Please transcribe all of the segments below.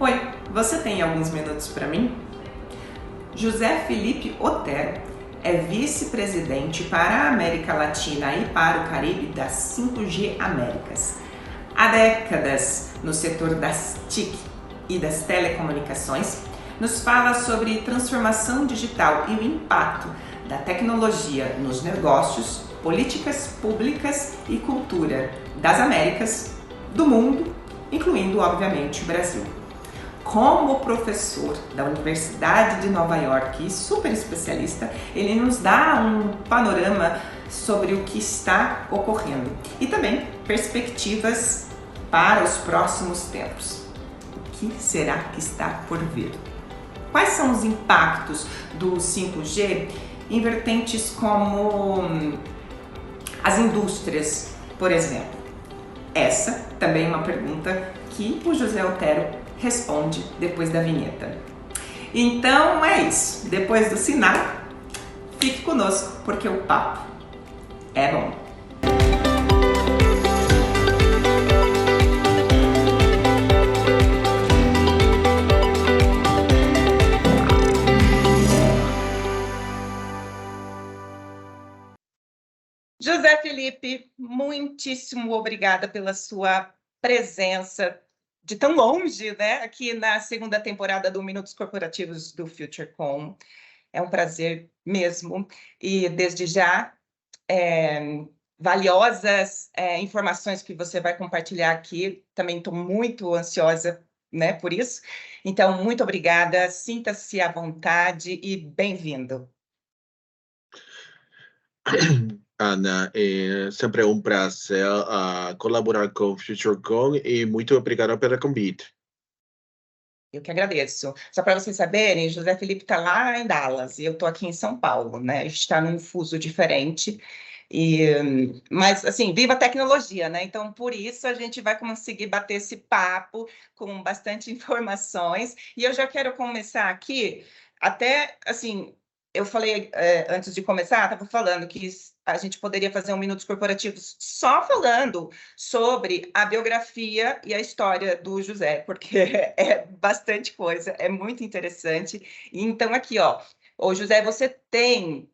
Oi, você tem alguns minutos para mim? José Felipe Otero é vice-presidente para a América Latina e para o Caribe das 5G Américas. Há décadas no setor das TIC e das telecomunicações, nos fala sobre transformação digital e o impacto da tecnologia nos negócios, políticas públicas e cultura das Américas, do mundo, incluindo, obviamente, o Brasil. Como professor da Universidade de Nova York e super especialista, ele nos dá um panorama sobre o que está ocorrendo e também perspectivas para os próximos tempos. O que será que está por vir? Quais são os impactos do 5G em vertentes como as indústrias, por exemplo? Essa também é uma pergunta que o José Otero responde depois da vinheta. Então é isso. Depois do sinal, fique conosco porque o papo é bom. José Felipe, muitíssimo obrigada pela sua presença de tão longe, né, aqui na segunda temporada do Minutos Corporativos do FutureCom. É um prazer mesmo. E desde já, valiosas informações que você vai compartilhar aqui. Também estou muito ansiosa, né, por isso. Então, muito obrigada. Sinta-se à vontade e bem-vindo. Ana, é sempre um prazer colaborar com o FutureCom e muito obrigado pelo convite. Eu que agradeço. Só para vocês saberem, José Felipe está lá em Dallas e eu estou aqui em São Paulo, né? A gente está num fuso diferente, mas, assim, viva a tecnologia, né? Então, por isso, a gente vai conseguir bater esse papo com bastante informações. E eu já quero começar aqui, até, assim, eu falei, antes de começar, estava falando que a gente poderia fazer um Minutos Corporativos só falando sobre a biografia e a história do José, porque é bastante coisa, é muito interessante. Então, aqui, ó, ô José, você tem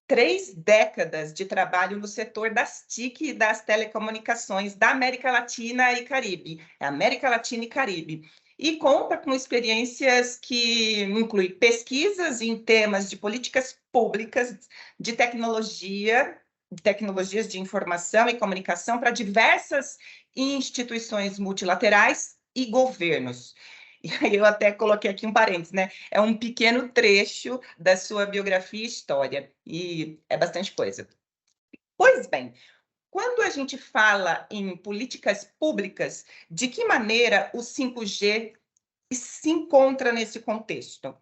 3 décadas de trabalho no setor das TIC e das telecomunicações da América Latina e Caribe, América Latina e Caribe, e conta com experiências que incluem pesquisas em temas de políticas públicas, de tecnologias de informação e comunicação para diversas instituições multilaterais e governos. E aí eu até coloquei aqui um parênteses, né? É um pequeno trecho da sua biografia e história, e é bastante coisa. Pois bem, quando a gente fala em políticas públicas, de que maneira o 5G se encontra nesse contexto?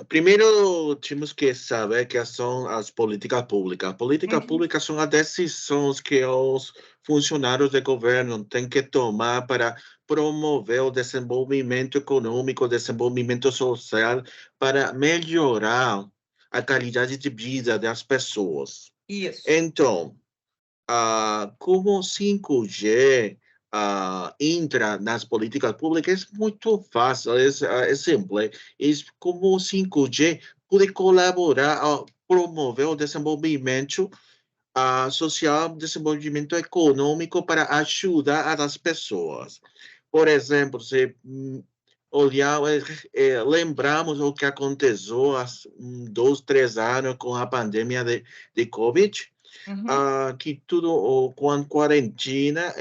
Primeiro, temos que saber que são as políticas públicas. Políticas públicas são as decisões que os funcionários do governo têm que tomar para promover o desenvolvimento econômico, o desenvolvimento social, para melhorar a qualidade de vida das pessoas. Isso. Então, como 5G entra nas políticas públicas, é muito fácil, é simples. É como o 5G pode colaborar a promover o desenvolvimento social, desenvolvimento econômico para ajudar as pessoas. Por exemplo, se olhar, lembramos o que aconteceu há 2, 3 anos com a pandemia de Covid, que tudo com a quarentena,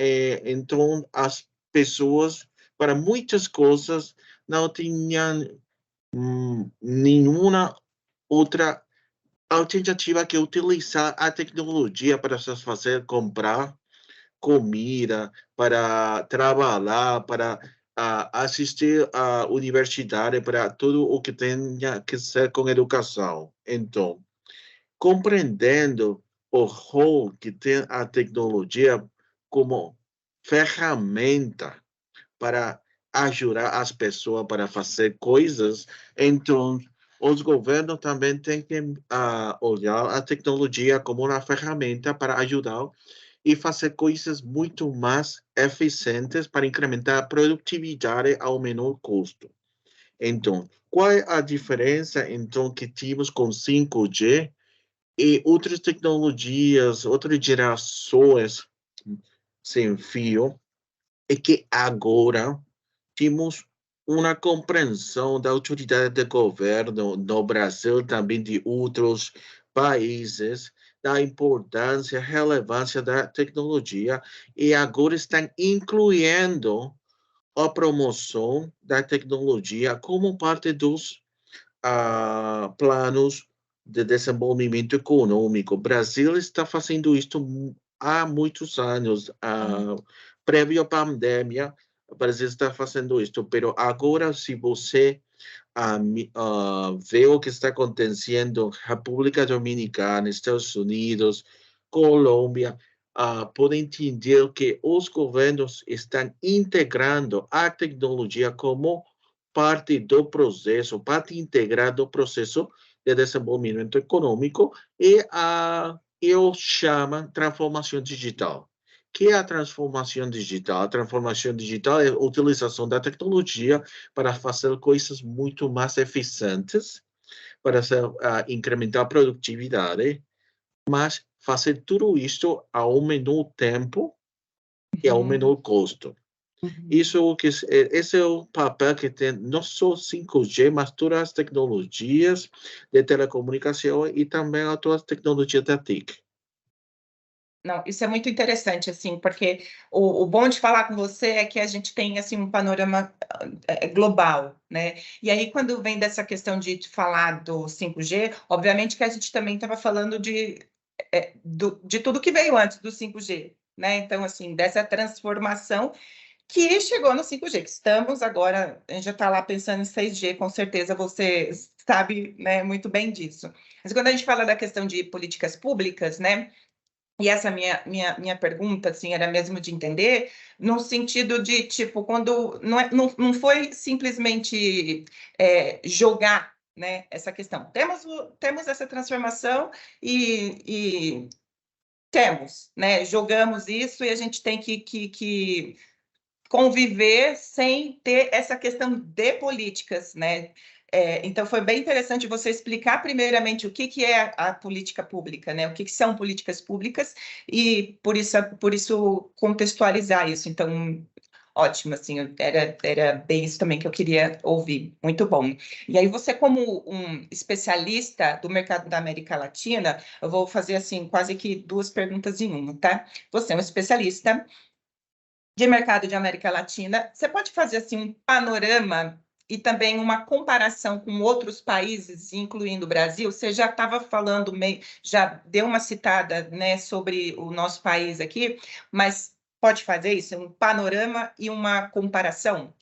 então as pessoas, para muitas coisas, não tinham nenhuma outra alternativa que utilizar a tecnologia para fazer comprar comida, para trabalhar, para assistir à universidade, para tudo o que tenha que ser com educação. Então, compreendendo o rol que tem a tecnologia como ferramenta para ajudar as pessoas para fazer coisas, então os governos também têm que olhar a tecnologia como uma ferramenta para ajudar e fazer coisas muito mais eficientes para incrementar a produtividade ao menor custo. Então, qual é a diferença, então, que temos com 5G e outras tecnologias, outras gerações sem fio? É que agora temos uma compreensão da autoridade de governo no Brasil, também de outros países, da importância, relevância da tecnologia, e agora estão incluindo a promoção da tecnologia como parte dos planos de desenvolvimento econômico. O Brasil está fazendo isso há muitos anos, prévio à pandemia. O Brasil está fazendo isso, mas agora, se você vê o que está acontecendo na República Dominicana, Estados Unidos, Colômbia, pode entender que os governos estão integrando a tecnologia como parte do processo, parte integrada do processo de desenvolvimento econômico e eu chamo transformação digital. Que é a transformação digital? A transformação digital é a utilização da tecnologia para fazer coisas muito mais eficientes, para incrementar a produtividade, mas fazer tudo isso a um menor tempo e a um menor custo. Esse é o papel que tem não só 5G, mas todas as tecnologias de telecomunicação e também todas as tecnologias da TIC. Não, isso é muito interessante, assim, porque o bom de falar com você é que a gente tem, assim, um panorama global, né? E aí, quando vem dessa questão de falar do 5G, obviamente que a gente também estava falando de tudo que veio antes do 5G, né? Então, assim, dessa transformação que chegou no 5G, que estamos agora, a gente já está lá pensando em 6G, com certeza você sabe, né, muito bem disso. Mas quando a gente fala da questão de políticas públicas, né? E essa minha pergunta, assim, era mesmo de entender, no sentido de, tipo, quando não foi simplesmente jogar, né, essa questão. Temos essa transformação e temos, né, jogamos isso e a gente tem que conviver sem ter essa questão de políticas, né? Então, foi bem interessante você explicar, primeiramente, o que é a política pública, né? O que são políticas públicas, e por isso contextualizar isso. Então, ótimo, assim, era bem isso também que eu queria ouvir. Muito bom. E aí, você, como um especialista do mercado da América Latina, eu vou fazer, assim, quase que duas perguntas em uma, tá? Você é um especialista de mercado de América Latina. Você pode fazer assim um panorama e também uma comparação com outros países, incluindo o Brasil? Você já estava falando, já deu uma citada, né, sobre o nosso país aqui, mas pode fazer isso, um panorama e uma comparação?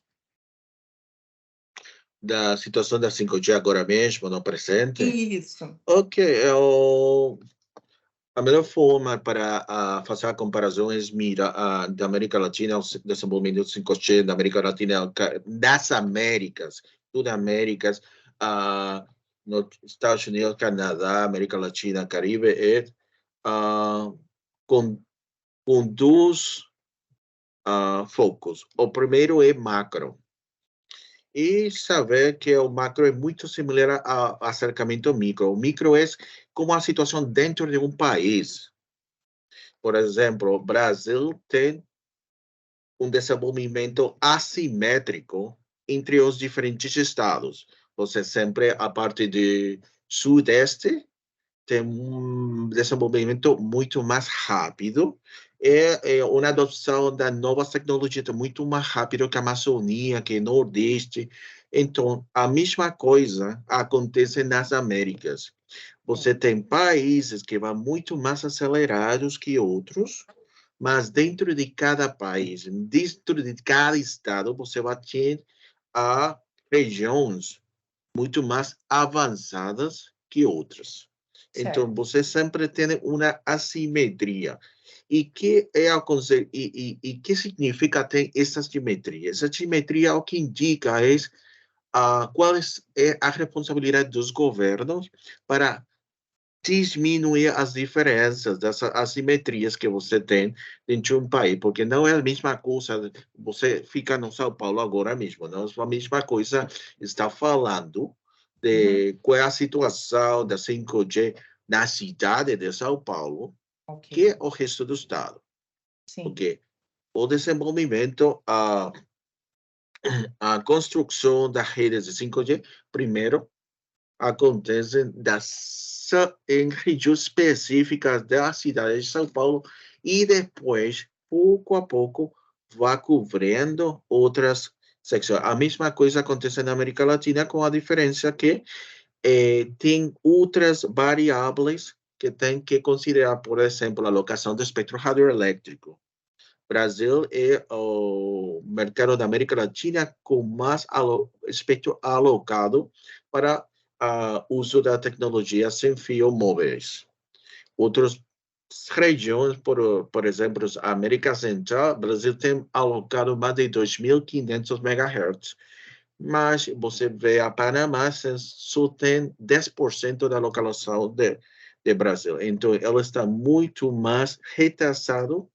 Da situação da 5G agora mesmo, no presente? Isso. Ok, a melhor forma para fazer a comparação é mirar da América Latina, o desenvolvimento do 5G da América Latina, das Américas, todas as Américas, nos Estados Unidos, Canadá, América Latina, Caribe, com, com dois focos. O primeiro é macro. E saber que o macro é muito similar ao acercamento micro. O micro é como a situação dentro de um país. Por exemplo, o Brasil tem um desenvolvimento assimétrico entre os diferentes estados. Você sempre, a parte do sudeste, tem um desenvolvimento muito mais rápido e uma adoção das novas tecnologias muito mais rápido que a Amazônia, que o Nordeste. Então, a mesma coisa acontece nas Américas. Você tem países que vão muito mais acelerados que outros, mas dentro de cada país, dentro de cada estado, você vai ter regiões muito mais avançadas que outras. Então, Certo. você sempre tem uma assimetria. E que é que significa ter essa simetria? Essa simetria o que indica é qual é a responsabilidade dos governos para diminuir as diferenças, dessas assimetrias que você tem dentro de um país, porque não é a mesma coisa, você fica no São Paulo agora mesmo, não é a mesma coisa está falando Uhum. de qual é a situação da 5G na cidade de São Paulo, Ok, que é o resto do estado, sim. porque o desenvolvimento, a construção das redes de 5G, primeiro, acontecem em regiões específicas da cidade de São Paulo e depois, pouco a pouco, vai cobrindo outras secções. A mesma coisa acontece na América Latina, com a diferença que tem outras variáveis que tem que considerar, por exemplo, a alocação do espectro radioelétrico. Brasil é o mercado da América Latina com mais espectro alocado para uso da tecnologia sem fio móveis. Outras regiões, por exemplo, a América Central, o Brasil tem alocado mais de 2.500 MHz, mas você vê a Panamá só tem 10% da localização de Brasil. Então, ela está muito mais retrasado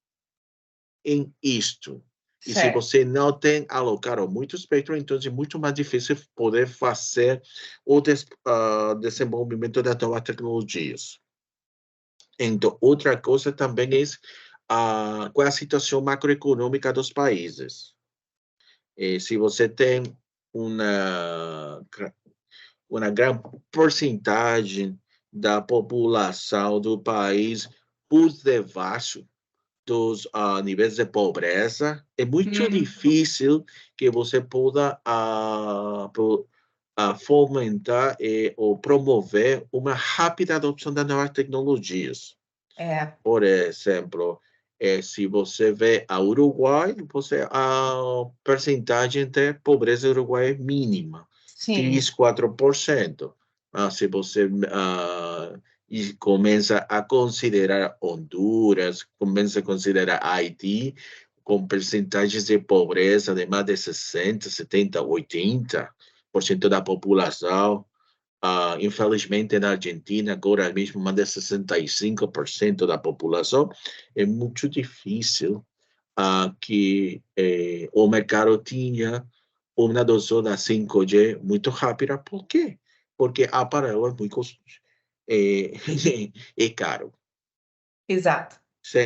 em isto. E se Certo. você não tem alocado muito espectro, então é muito mais difícil poder fazer o desenvolvimento das novas tecnologias. Então, outra coisa também é qual é a situação macroeconômica dos países. Se você tem uma, uma grande porcentagem da população do país por debaixo dos níveis de pobreza, é muito Hum, difícil que você possa fomentar ou promover uma rápida adoção das novas tecnologias. é, Por exemplo, se você vê a Uruguai, a percentagem de pobreza do Uruguai é mínima, sim. 3, 4%. Mas se você e começa a considerar Honduras, começa a considerar Haiti, com percentagens de pobreza de mais de 60, 70, 80% da população, infelizmente, na Argentina, agora mesmo, mais de 65% da população, é muito difícil que o mercado tenha uma adoção da 5G muito rápida. Por quê? Porque a aparelho é muito custoso, é, é caro. Exato.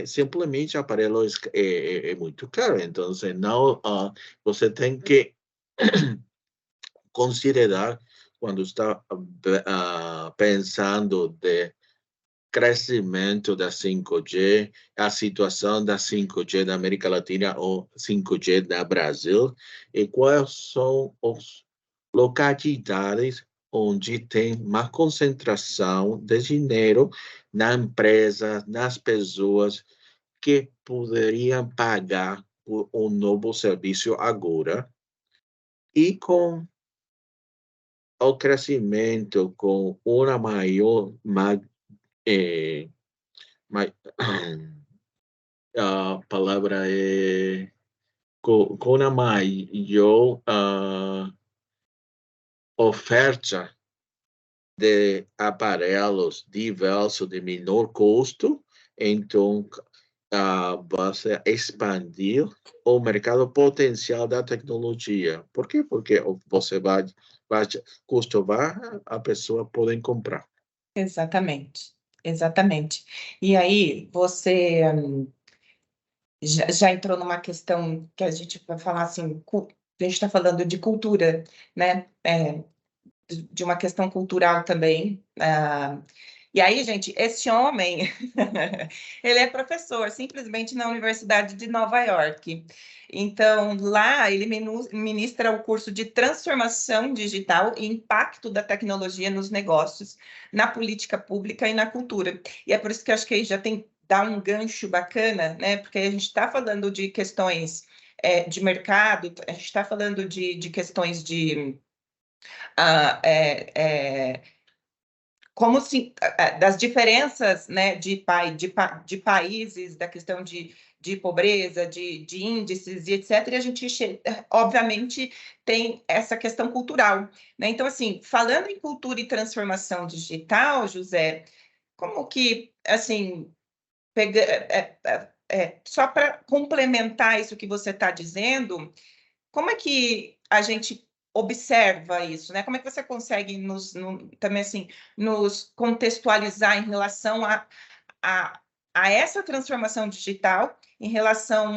Simplesmente o aparelho é muito caro. Então, não, você tem que considerar quando está pensando de crescimento da 5G, a situação da 5G da América Latina ou 5G da Brasil, e quais são as localidades onde tem uma concentração de dinheiro na empresa, nas pessoas que poderiam pagar por um novo serviço agora, e com o crescimento, com uma maior eh, ma- a palavra é com uma maior oferta de aparelhos diversos de menor custo, então você expandir o mercado potencial da tecnologia. Por quê? Porque você vai custo vai, a pessoa pode comprar. Exatamente. Exatamente. E aí, você já entrou numa questão que a gente vai falar assim, a gente está falando de cultura, né? De uma questão cultural também. E aí, gente, esse homem, ele é professor, simplesmente na Universidade de Nova York. Então, lá ele ministra o curso de transformação digital e impacto da tecnologia nos negócios, na política pública e na cultura. E é por isso que eu acho que aí já tem dá um gancho bacana, né? Porque a gente está falando de questões de mercado, a gente está falando de questões de ah, é, é, como se das diferenças, né, de países, da questão de pobreza, de índices e etc. E a gente, obviamente, tem essa questão cultural, né? Então, assim, falando em cultura e transformação digital, José, como que, assim, só para complementar isso que você está dizendo, como é que a gente observa isso, né? Como é que você consegue também assim nos contextualizar em relação a, a essa transformação digital, em relação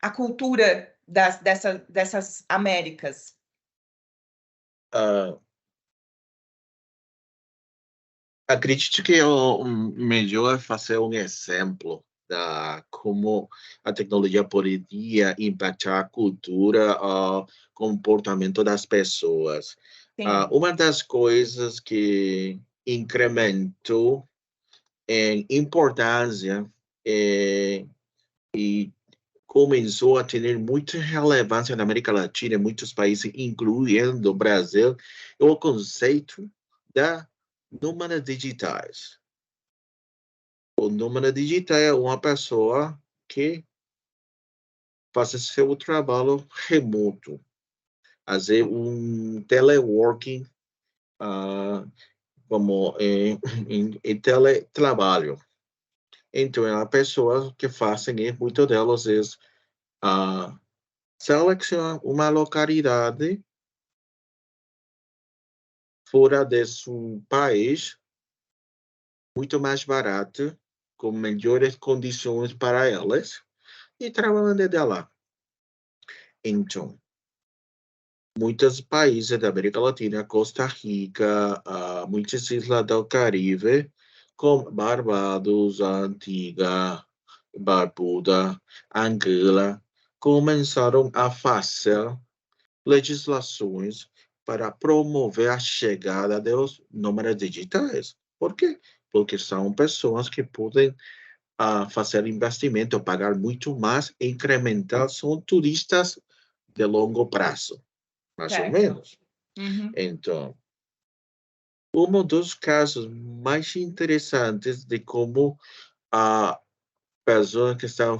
à cultura dessas Américas? Ah, acredito que o melhor é fazer um exemplo da como a tecnologia poderia impactar a cultura, o comportamento das pessoas. Sim, Uma das coisas que incrementou em importância e começou a ter muita relevância na América Latina, em muitos países, incluindo o Brasil, é o conceito da nômade digitais. O nômade digital é uma pessoa que faz seu trabalho remoto, fazer um teleworking, como em teletrabalho. Então, as pessoas que fazem isso, muitas delas uh, selecionar uma localidade fora de seu país, muito mais barata, com melhores condições para elas, e trabalham desde lá. Então, muitos países da América Latina, Costa Rica, muitas islas do Caribe, como Barbados, Antigua, Barbuda, Angola, começaram a fazer legislações para promover a chegada dos números digitais. Por quê? Porque são pessoas que podem fazer investimento, pagar muito mais, incrementar, são turistas de longo prazo, mais ou certo. menos. Uhum. Então, um dos casos mais interessantes de como a pessoas que estão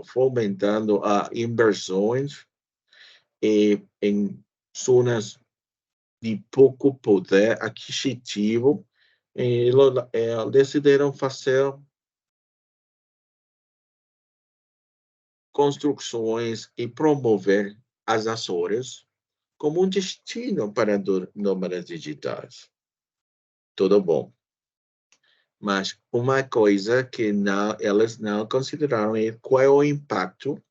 fomentando inversões em zonas de pouco poder aquisitivo, decidiram fazer construções e promover as Açores como um destino para nômades digitais. Tudo bom. Mas uma coisa que elas não consideraram é qual é o impacto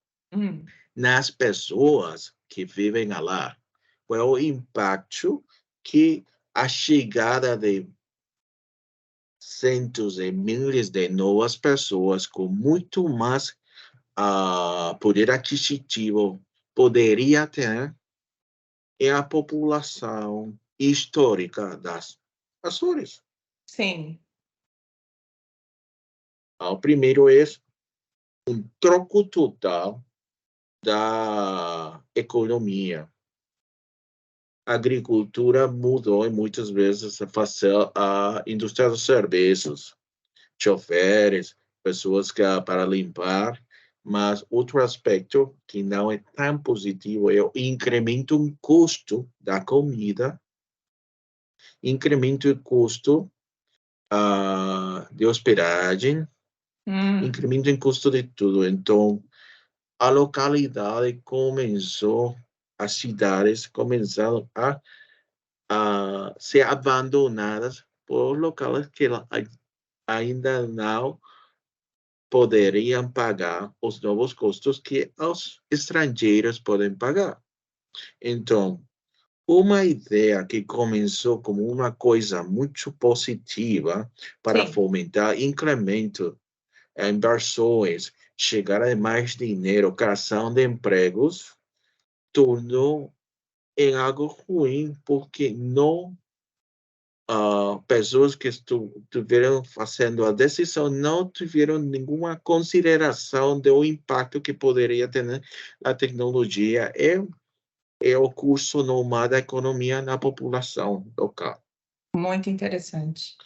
nas pessoas que vivem lá. Qual é o impacto que a chegada de centos e milhares de novas pessoas com muito mais poder aquisitivo poderia ter em a população histórica das Açores. Sim, O primeiro é um troco total da economia. A agricultura mudou e muitas vezes a fazer a indústria dos serviços, choferes, pessoas que para limpar, mas outro aspecto que não é tão positivo é o incremento no custo da comida, incremento do custo de hospedagem, incremento em custo de tudo. Então, a localidade começou, as cidades começaram a ser abandonadas por locais que ainda não poderiam pagar os novos custos que os estrangeiros podem pagar. Então, uma ideia que começou como uma coisa muito positiva para sim. fomentar incremento em inversões, chegar a mais dinheiro, criação de empregos, tornou em algo ruim, porque não pessoas que estiveram fazendo a decisão não tiveram nenhuma consideração do impacto que poderia ter a tecnologia e o curso normal da economia na população local. Muito interessante.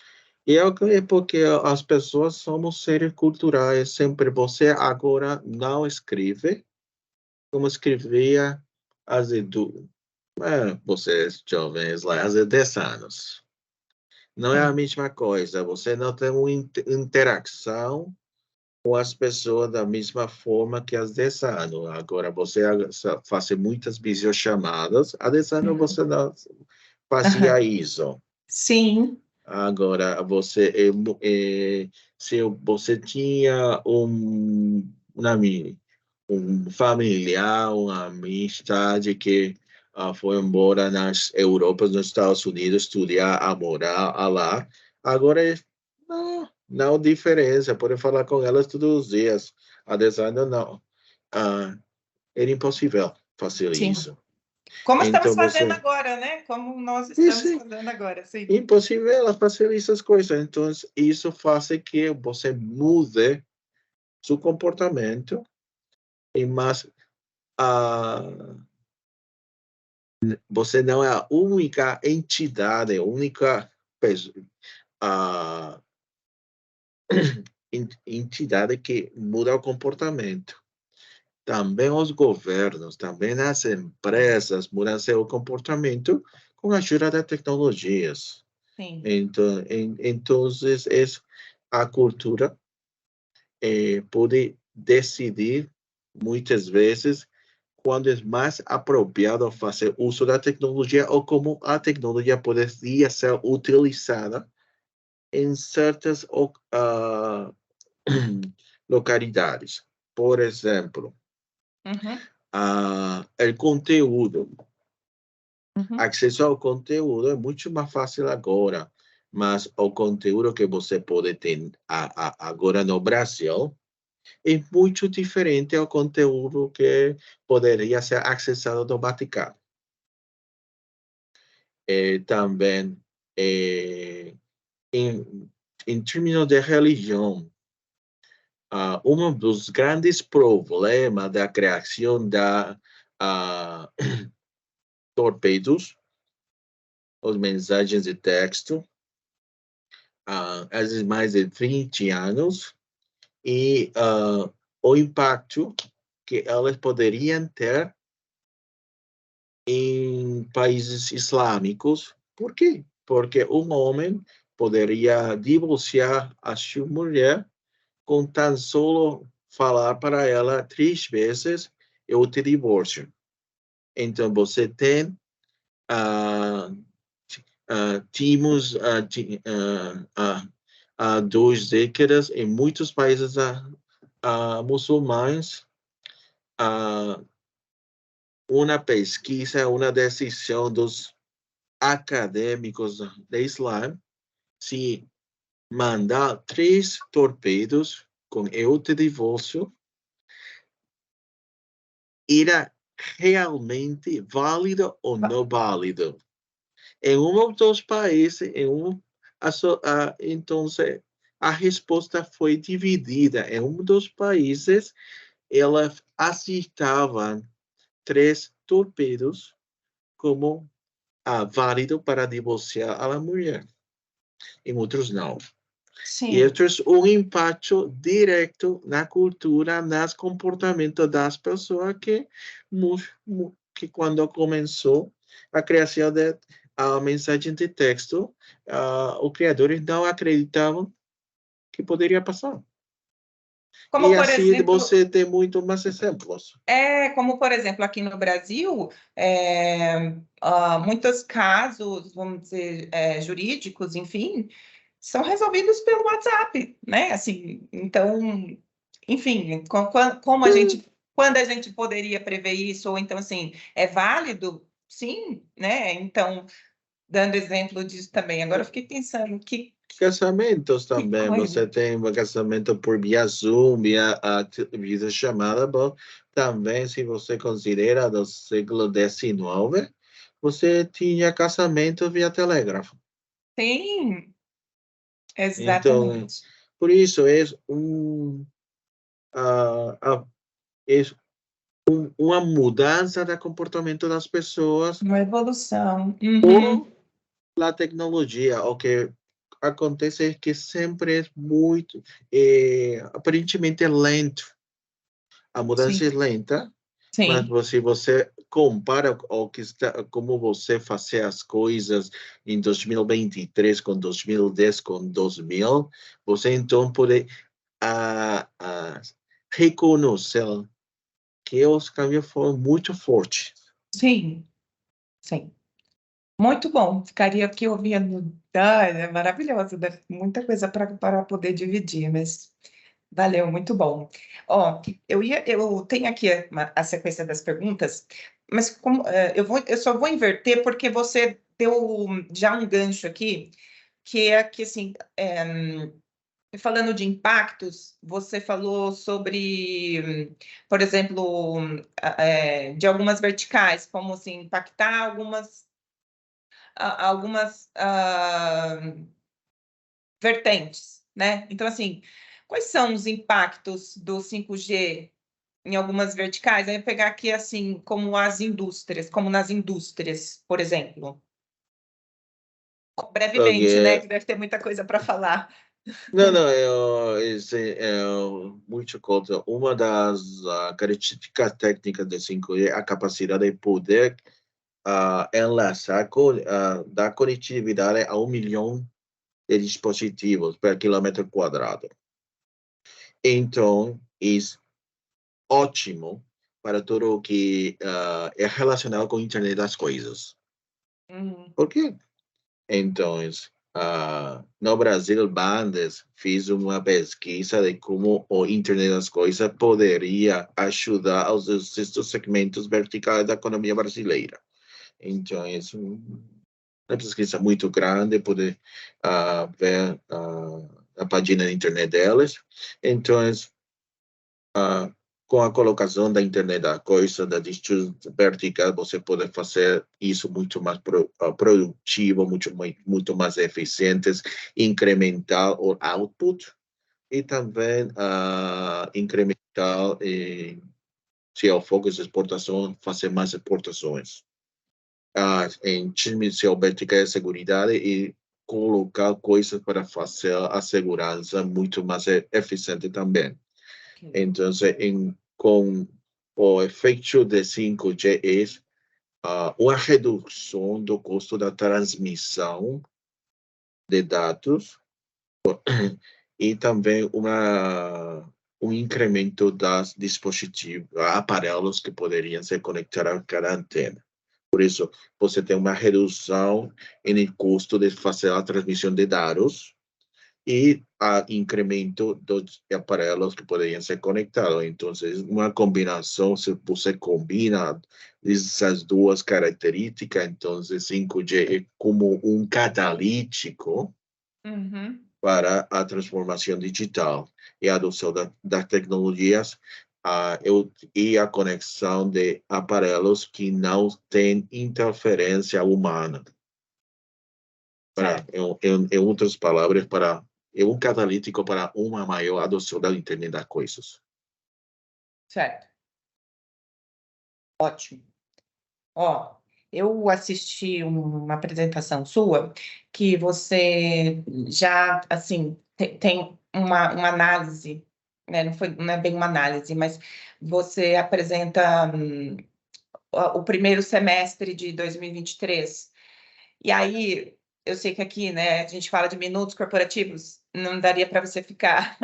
E é porque as pessoas somos seres culturais, sempre você agora não escreve como escrevia há vocês jovens lá, há 10 anos. não é a mesma coisa. Você não tem uma interação com as pessoas da mesma forma que há 10 anos. Agora, você faz muitas videochamadas. Há 10 anos você não fazia Aham. isso. Sim. Agora, se você tinha um familiar, uma amistade que foi embora nas Europas, nos Estados Unidos, estudar, a morar lá, agora não diferença, pode falar com elas todos os dias. Há 10 anos, não. Era impossível fazer Sim. isso. Como estamos Então, fazendo você... agora, né? Como nós Isso estamos fazendo agora, sim. impossível ela fazer essas coisas. Então, isso faz que você mude seu comportamento, e mas você não é a única entidade, a única a entidade que muda o comportamento. Também os governos, também as empresas mudam seu comportamento com a ajuda das tecnologias. Sim. Então, a cultura pode decidir, muitas vezes, quando é mais apropriado fazer uso da tecnologia ou como a tecnologia poderia ser utilizada em certas localidades. Por exemplo, Uhum. o conteúdo. Uhum. Acesso ao conteúdo é muito mais fácil agora, mas o conteúdo que você pode ter agora no Brasil é muito diferente ao conteúdo que poderia ser acessado no Vaticano. Também, em termos de religião, um dos grandes problemas da criação da torpedos, as mensagens de texto, há mais de 20 anos, e o impacto que elas poderiam ter em países islâmicos. Por quê? Porque um homem poderia divorciar a sua mulher com tan solo falar para ela 3 vezes: eu te divorcio. Então, você tem tínhamos há 2 décadas em muitos países muçulmanos uma pesquisa, uma decisão dos acadêmicos do Islã, se mandar 3 torpedos com eu te divórcio era realmente válido ou não válido. Em um dos países, então, a resposta foi dividida. Em um dos países, elas aceitavam 3 torpedos como válido para divorciar a mulher. Em outros, não. E Sim. outros, um impacto direto na cultura, nos comportamentos das pessoas que quando começou a criação a mensagem de texto, os criadores não acreditavam que poderia passar. Como E por assim exemplo, você tem muito mais exemplos. como por exemplo aqui no Brasil, muitos casos, vamos dizer, jurídicos, enfim, são resolvidos pelo WhatsApp, né? Assim, então, enfim, como a gente, quando a gente poderia prever isso, ou então assim, é válido? Sim, né? Então, dando exemplo disso também. Agora eu fiquei pensando Casamentos que também, você coisa. tem um casamento por via Zoom, via chamada, bom, também se você considera do século XIX, você tinha casamento via telégrafo. Sim, Então, exatamente. por isso ah, ah, é uma mudança do comportamento das pessoas Uma evolução. por Uhum. a tecnologia. O que acontece é que sempre é aparentemente lento. A mudança Sim, é lenta, Mas Sim, se você compara o que está, como você fazer as coisas em 2023 com 2010 com 2000, você então pode a reconhecer que os caminhos foram muito fortes. sim, sim. Muito bom. Ficaria aqui ouvindo. É maravilhoso, muita coisa para poder dividir, mas valeu, muito bom. Ó, eu tenho aqui a sequência das perguntas, mas eu só vou inverter porque você deu já um gancho aqui, que é que assim, falando de impactos, você falou sobre, por exemplo, de algumas verticais, como assim, impactar algumas vertentes, né? Então, assim, quais são os impactos do 5G em algumas verticais? Aí eu pegar aqui, assim, como as indústrias, como nas indústrias, por exemplo. Brevemente, né? Porque, Que deve ter muita coisa para falar. não, não, muito contra. Uma das características técnicas do 5G é a capacidade de poder enlaçar, dar conectividade a 1 milhão de dispositivos per quilômetro quadrado. Então, é ótimo para tudo o que é relacionado com a internet das coisas. Uhum. Por quê? Então, no Brasil, Bandes fez uma pesquisa de como o Internet das Coisas poderia ajudar aos estes segmentos verticais da economia brasileira. Então, é uma pesquisa muito grande, poder ver a página da internet delas. Então, com a colocação da internet da coisa, da distribuição vertical, você pode fazer isso muito mais produtivo, muito mais eficiente, incrementar o output e também incrementar, se o foco é exportação, fazer mais exportações. Em transmissão vertical de segurança e colocar coisas para fazer a segurança muito mais eficiente também. Ok. Então, com o efeito de 5G é uma redução do custo da transmissão de dados e também um incremento das dispositivos, aparelhos que poderiam se conectar a cada antena. Por isso, você tem uma redução no custo de fazer a transmissão de dados e a incremento dos aparelhos que poderiam ser conectados. Então, uma combinação, se você combina essas duas características, então 5G é como um catalítico Uhum. para a transformação digital e a adoção das tecnologias e a conexão de aparelhos que não têm interferência humana. Certo, Em outras palavras, é um catalítico para uma maior adoção da internet das coisas. certo. Ótimo. Ó, eu assisti uma apresentação sua que você já, assim, tem uma análise, né? Não é bem uma análise, mas você apresenta o primeiro semestre de 2023. E aí, eu sei que aqui, né, a gente fala de minutos corporativos, não daria para você ficar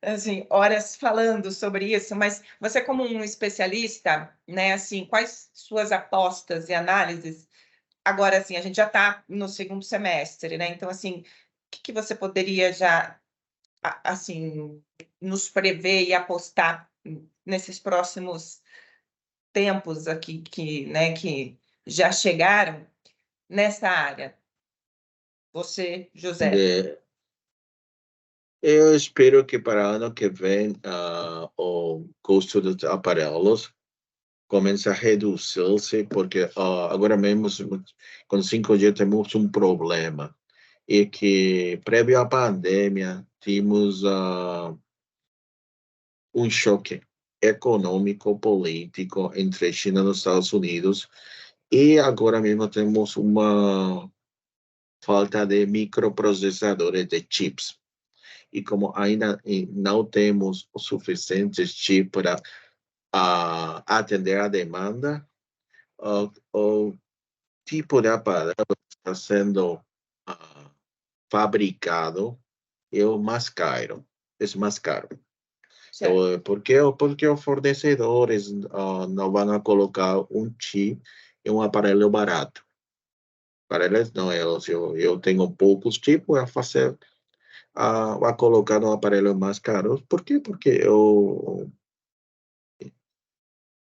assim, horas falando sobre isso, mas você como um especialista, né, assim, quais suas apostas e análises? Agora, assim, a gente já está no segundo semestre, né? Então, assim, o que você poderia já, assim, nos prever e apostar nesses próximos tempos aqui né, que já chegaram nessa área? Você, José. De, eu espero que para o ano que vem o custo dos aparelhos comece a reduzir-se, porque agora mesmo com 5G temos um problema, e que prévio à pandemia tínhamos um choque econômico político entre China e os Estados Unidos e agora mesmo temos uma falta de microprocessadores de chips. E como ainda não temos o suficientes chips para atender a demanda, o tipo de aparelho que está sendo fabricado é o mais caro. É mais caro. Certo. Porque os fornecedores não vão colocar um chip em um aparelho barato. Para eles, não, eu tenho poucos chips a fazer, a colocar no aparelho mais caro. Por quê? Porque eu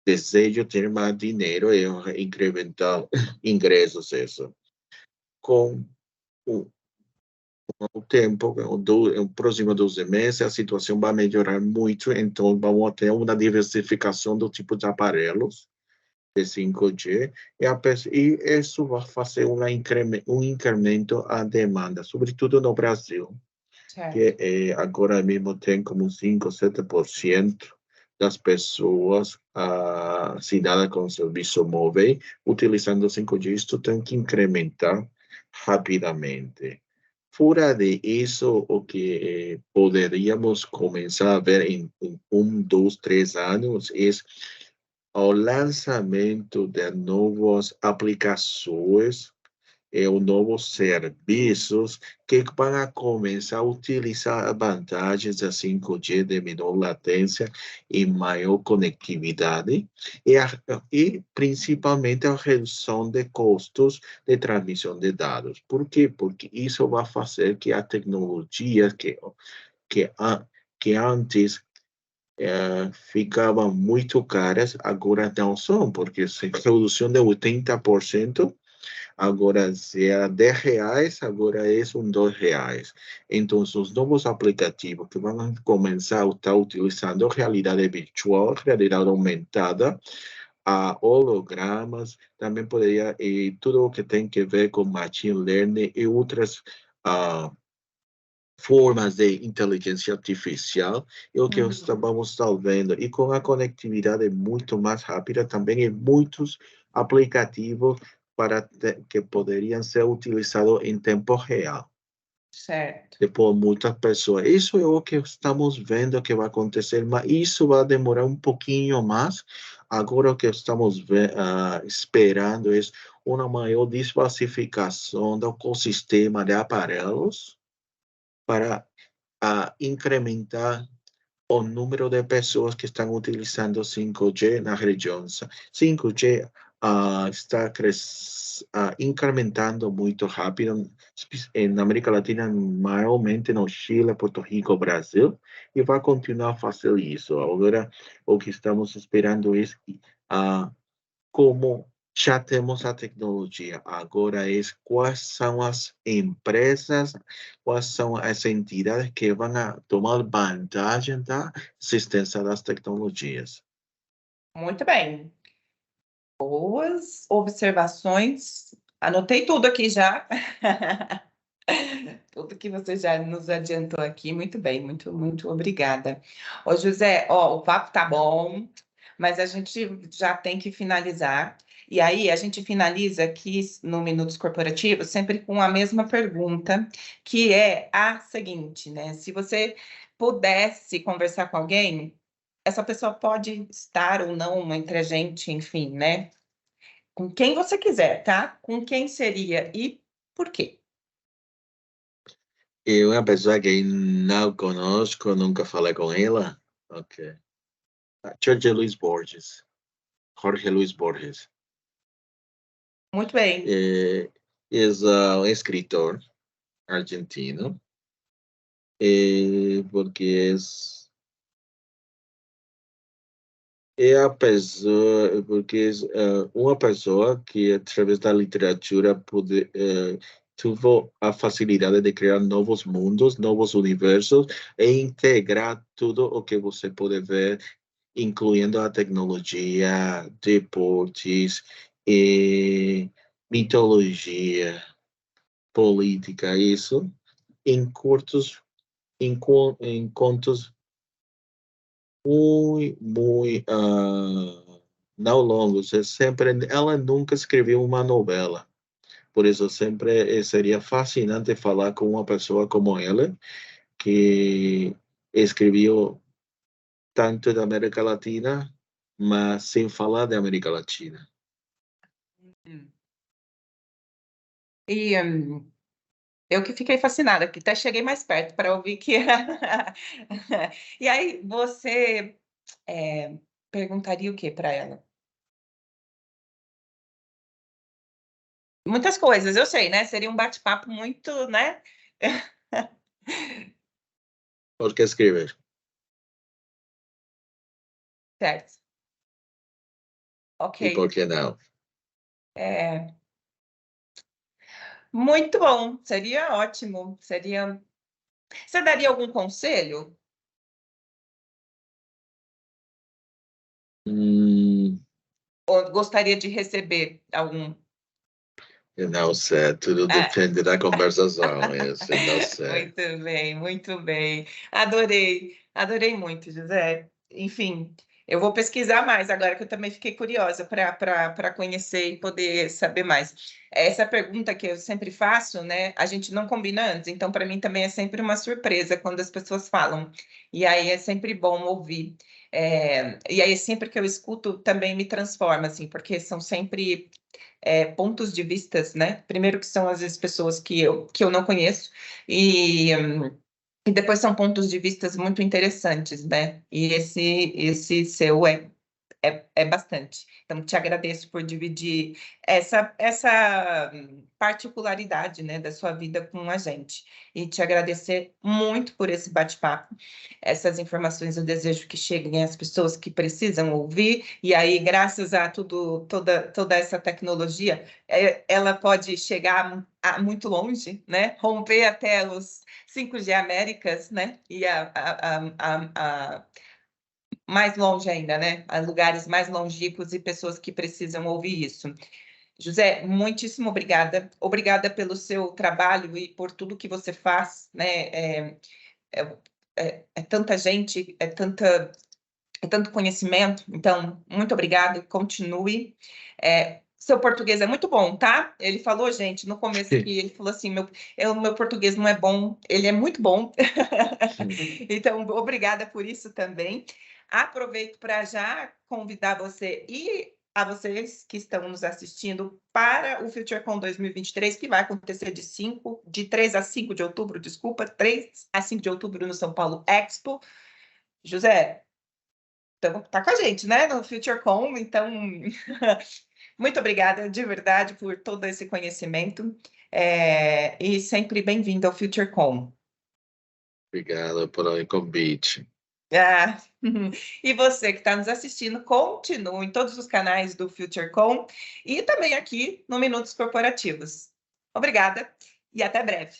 desejo ter mais dinheiro e incrementar ingressos, isso. Com o, o tempo, o próximo 12 meses, a situação vai melhorar muito, então vamos ter uma diversificação do tipo de aparelhos de 5G e isso vai fazer um incremento à demanda, sobretudo no Brasil, Certo. que agora mesmo tem como 5, 7% das pessoas assinadas com serviço móvel utilizando 5G. Isso tem que incrementar rapidamente. Fora de isso, o que poderíamos começar a ver em 1, 2, 3 anos é o lançamento de novas aplicações e novos serviços que vão começar a utilizar as vantagens da 5G de menor latência e maior conectividade e principalmente a redução de custos de transmissão de dados. Por quê? Porque isso vai fazer que a tecnologia que, a, que antes ficavam muito caras, agora não são, porque se redução de 80%, agora se era R$ 10, agora é R$ 2. Então, os novos aplicativos que vão começar a estar utilizando realidade virtual, realidade aumentada, a hologramas, também poderia, e tudo o que tem que ver com machine learning e outras uh, formas de inteligência artificial é o que Uhum. vamos estar vendo. E com a conectividade muito mais rápida, também em muitos aplicativos que poderiam ser utilizados em tempo real. Certo. Por muitas pessoas. Isso é o que estamos vendo que vai acontecer, mas isso vai demorar um pouquinho mais. Agora o que estamos esperando é uma maior diversificação do ecossistema de aparelhos para incrementar o número de pessoas que estão utilizando 5G na região. 5G está incrementando muito rápido na América Latina, maiormente no Chile, Porto Rico, Brasil, e vai continuar a fazer isso. Agora, o que estamos esperando é como já temos a tecnologia, agora é quais são as empresas, quais são as entidades que vão tomar vantagem da existência das tecnologias. Muito bem. Boas observações. Anotei tudo aqui já. Tudo que você já nos adiantou aqui, muito bem, muito, muito obrigada. Ô, José, ó, o papo tá bom, mas a gente já tem que finalizar. E aí, a gente finaliza aqui no Minutos Corporativos sempre com a mesma pergunta, que é a seguinte, né? Se você pudesse conversar com alguém, essa pessoa pode estar ou não entre a gente, enfim, né? Com quem você quiser, tá? Com quem seria e por quê? E uma pessoa que não conosco, nunca falei com ela, ok. Jorge Luis Borges, Jorge Luis Borges. Muito bem. É um escritor argentino, porque é a pessoa, porque uma pessoa que, através da literatura, teve a facilidade de criar novos mundos, novos universos e integrar tudo o que você pode ver, incluindo a tecnologia, deportes, e mitologia, política, isso, em curtos, em contos muito não longos. Ela nunca escreveu uma novela. Por isso, sempre seria fascinante falar com uma pessoa como ela, que escreveu tanto da América Latina mas sem falar da América Latina. E eu que fiquei fascinada, que até cheguei mais perto para ouvir que. E aí, você perguntaria o que para ela? Muitas coisas, eu sei, né? Seria um bate-papo muito, né? Por que escrever? Certo. E por Ok. que não? É, muito bom, seria ótimo. Seria. Você daria algum conselho? Hum, Ou gostaria de receber algum? eu não sei, tudo Ah, depende da conversação, isso, eu não sei. muito bem, muito bem. Adorei, adorei muito, José. Enfim, eu vou pesquisar mais agora que eu também fiquei curiosa para conhecer e poder saber mais. Essa pergunta que eu sempre faço, né? A gente não combina antes, então para mim também é sempre uma surpresa quando as pessoas falam. E aí é sempre bom ouvir. E aí sempre que eu escuto também me transforma, assim, porque são sempre pontos de vistas, né? Primeiro que são às vezes pessoas que eu não conheço e depois são pontos de vistas muito interessantes, né? E esse seu é bastante. Então, te agradeço por dividir essa particularidade, né, da sua vida com a gente. E te agradecer muito por esse bate-papo. Essas informações eu desejo que cheguem às pessoas que precisam ouvir. E aí, graças a toda essa tecnologia, ela pode chegar muito longe, né? Romper até os 5G Américas, né? E mais longe ainda, né? A lugares mais longínquos e pessoas que precisam ouvir isso. José, muitíssimo obrigada. Obrigada pelo seu trabalho e por tudo que você faz, né? É tanta gente, é tanto conhecimento. Então, muito obrigada. Continue. Seu português é muito bom, tá? Ele falou, gente, no começo que ele falou assim, meu português não é bom, ele é muito bom. Então, obrigada por isso também. Aproveito para já convidar você e a vocês que estão nos assistindo para o FutureCon 2023, que vai acontecer de 3 a 5 de outubro, desculpa, 3 a 5 de outubro no São Paulo Expo. José, então, tá com a gente, né, no FutureCon, então, muito obrigada de verdade por todo esse conhecimento, e sempre bem-vindo ao FutureCon. Obrigado pelo convite. Ah, e você que está nos assistindo, continue em todos os canais do FutureCon e também aqui no Minutos Corporativos. Obrigada e até breve.